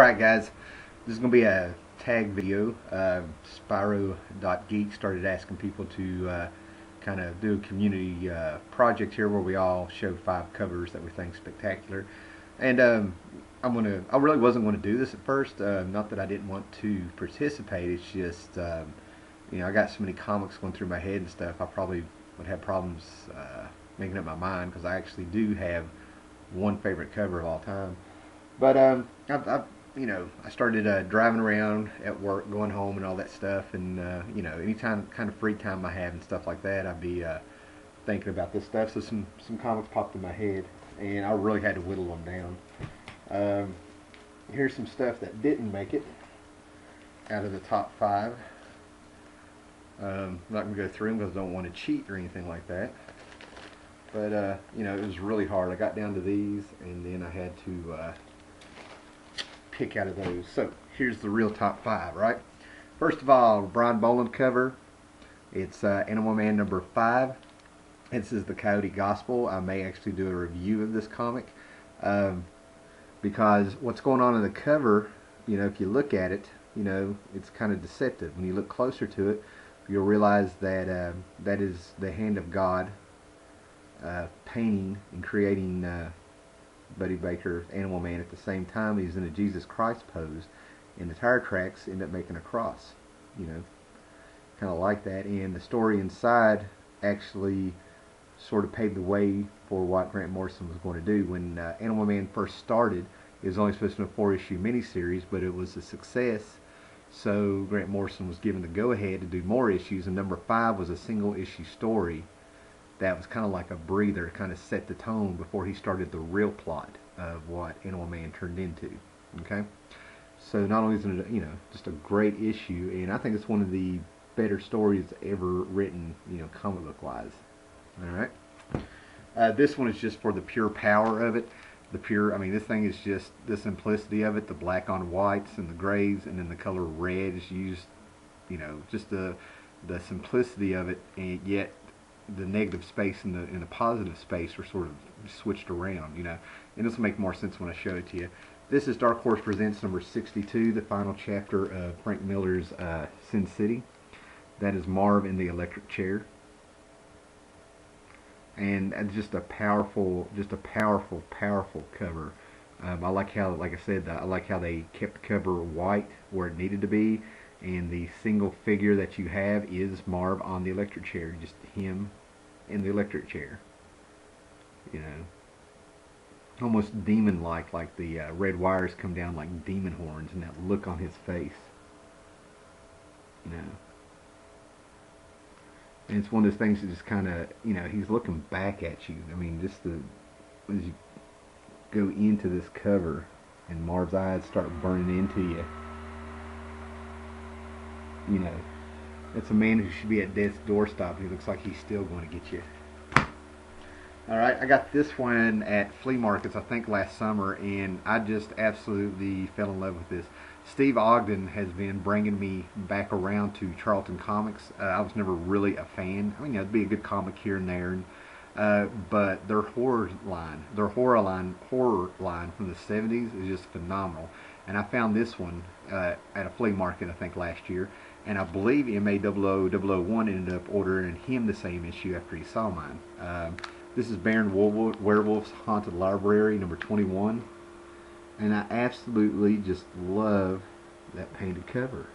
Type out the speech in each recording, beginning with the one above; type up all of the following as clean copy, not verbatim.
Alright guys, this is going to be a tag video. Spiro.geek started asking people to kind of do a community project here where we all show 5 covers that we think spectacular. And I really wasn't going to do this at first, not that I didn't want to participate, it's just, you know, I got so many comics going through my head and stuff, I probably would have problems making up my mind, because I actually do have one favorite cover of all time. But I started driving around at work, going home and all that stuff, and you know, any kind of free time I have and stuff like that, I'd be thinking about this stuff. So some comics popped in my head, and I really had to whittle them down. Here's some stuff that didn't make it out of the top 5. I'm not going to go through them because I don't want to cheat or anything like that. But you know, it was really hard. I got down to these, and then I had to pick out of those. So here's the real top 5, right? First of all, Brian Boland cover. It's Animal Man number 5. This is the Coyote Gospel. I may actually do a review of this comic because what's going on in the cover, you know, if you look at it, you know, it's kind of deceptive. When you look closer to it, you'll realize that that is the hand of God painting and creating Buddy Baker's Animal Man at the same time. He's in a Jesus Christ pose, and the tire tracks end up making a cross, you know, kind of like that. And the story inside actually sort of paved the way for what Grant Morrison was going to do. When Animal Man first started, it was only supposed to be a 4-issue miniseries, but it was a success, so Grant Morrison was given the go-ahead to do more issues, and number 5 was a single-issue story that was kind of like a breather, to kind of set the tone before he started the real plot of what Animal Man turned into. Okay, so not only is it, you know, just a great issue, and I think it's one of the better stories ever written, you know, comic book wise. All right, this one is just for the pure power of it. I mean, this thing is just the simplicity of it, the black on whites and the grays, and then the color red is used, you know, just the simplicity of it, and yet the negative space and the positive space are sort of switched around, you know, and this will make more sense when I show it to you. This is Dark Horse Presents number 62, the final chapter of Frank Miller's Sin City. That is Marv in the electric chair, and just a powerful cover. I like how, like I said, I like how they kept the cover white where it needed to be, and the single figure that you have is Marv on the electric chair, just him in the electric chair, you know, almost demon-like, like the red wires come down like demon horns, and that look on his face, you know. And it's one of those things that just kind of, you know, he's looking back at you. I mean, just as you go into this cover and Marv's eyes start burning into you, you know, it's a man who should be at death's doorstop. He looks like he's still going to get you. Alright, I got this one at flea markets, I think last summer, and I just absolutely fell in love with this. Steve Ogden has been bringing me back around to Charlton Comics. I was never really a fan. I mean, you know, it'd be a good comic here and there, but their horror line from the 70s is just phenomenal. And I found this one at a flea market, I think last year, and I believe MA0001 ended up ordering him the same issue after he saw mine. This is Baron Werewolf's Haunted Library number 21, and I absolutely just love that painted cover.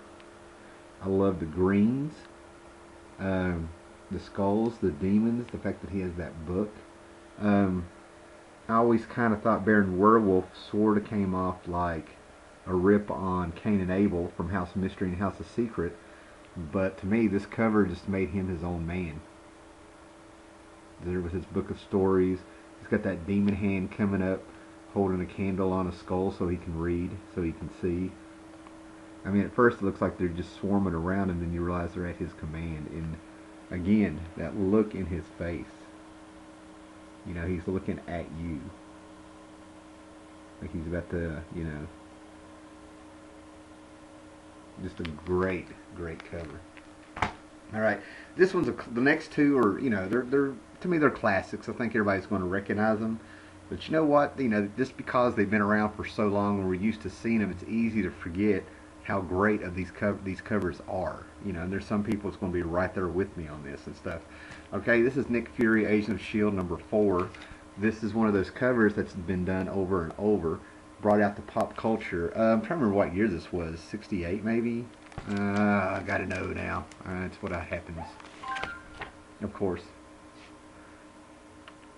I love the greens, the skulls, the demons, the fact that he has that book. I always kind of thought Baron Werewolf sort of came off like a rip on Cain and Abel from House of Mystery and House of Secret, but to me this cover just made him his own man. There was his book of stories. He's got that demon hand coming up holding a candle on a skull so he can read, so he can see. I mean, at first it looks like they're just swarming around, and then you realize they're at his command. And again, that look in his face, you know, he's looking at you like he's about to, you know, just a great cover. Alright, this one's the next two are, you know, they're to me they're classics. I think everybody's going to recognize them. But you know what? Just because they've been around for so long and we're used to seeing them, it's easy to forget how great of these covers are. And there's some people that's going to be right there with me on this and stuff. Okay, this is Nick Fury, Agent of S.H.I.E.L.D. #4. This is one of those covers that's been done over and over, brought out to pop culture. I'm trying to remember what year this was. 68 maybe? I gotta know now. That's what happens. Of course.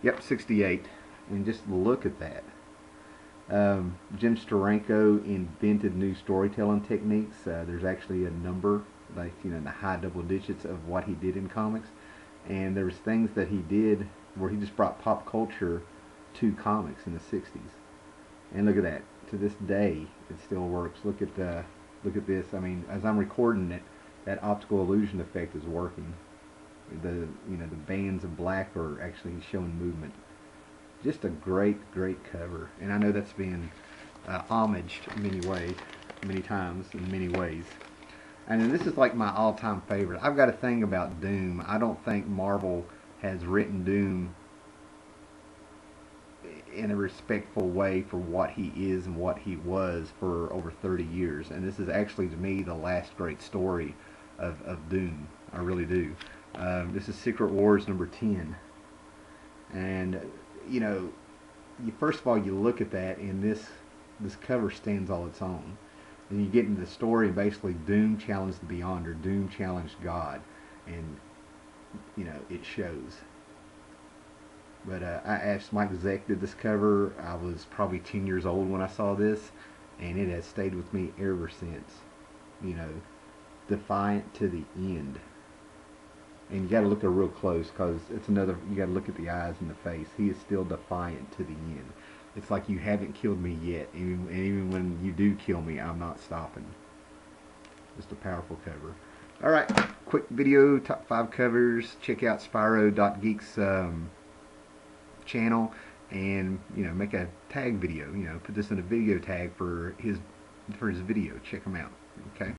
Yep, 68. And just look at that. Jim Steranko invented new storytelling techniques. There's actually a number, like in the high double digits of what he did in comics. And there was things that he did where he just brought pop culture to comics in the 60s. And look at that. To this day, it still works. Look at this. I mean, as I'm recording it, that optical illusion effect is working. The bands of black are actually showing movement. Just a great cover, and I know that's been homaged in many times in many ways. And then this is like my all-time favorite. I've got a thing about Doom. I don't think Marvel has written Doom in a respectful way for what he is and what he was for over 30 years. And this is actually, to me, the last great story of Doom. I really do. This is Secret Wars #10. And first of all, you look at that, and this cover stands all its own. And you get into the story, and basically Doom challenged the Beyonder, Doom challenged God, and it shows. But I asked Mike Zeck did this cover. I was probably 10 years old when I saw this, and it has stayed with me ever since. Defiant to the end. And you got to look at it real close, because it's another. You got to look at the eyes and the face. He is still defiant to the end. It's like, you haven't killed me yet, and even when you do kill me, I'm not stopping. Just a powerful cover. All right, quick video, top 5 covers. Check out Spiro dotgeek's channel, and make a tag video. Put this in a video tag for his video. Check him out. Okay.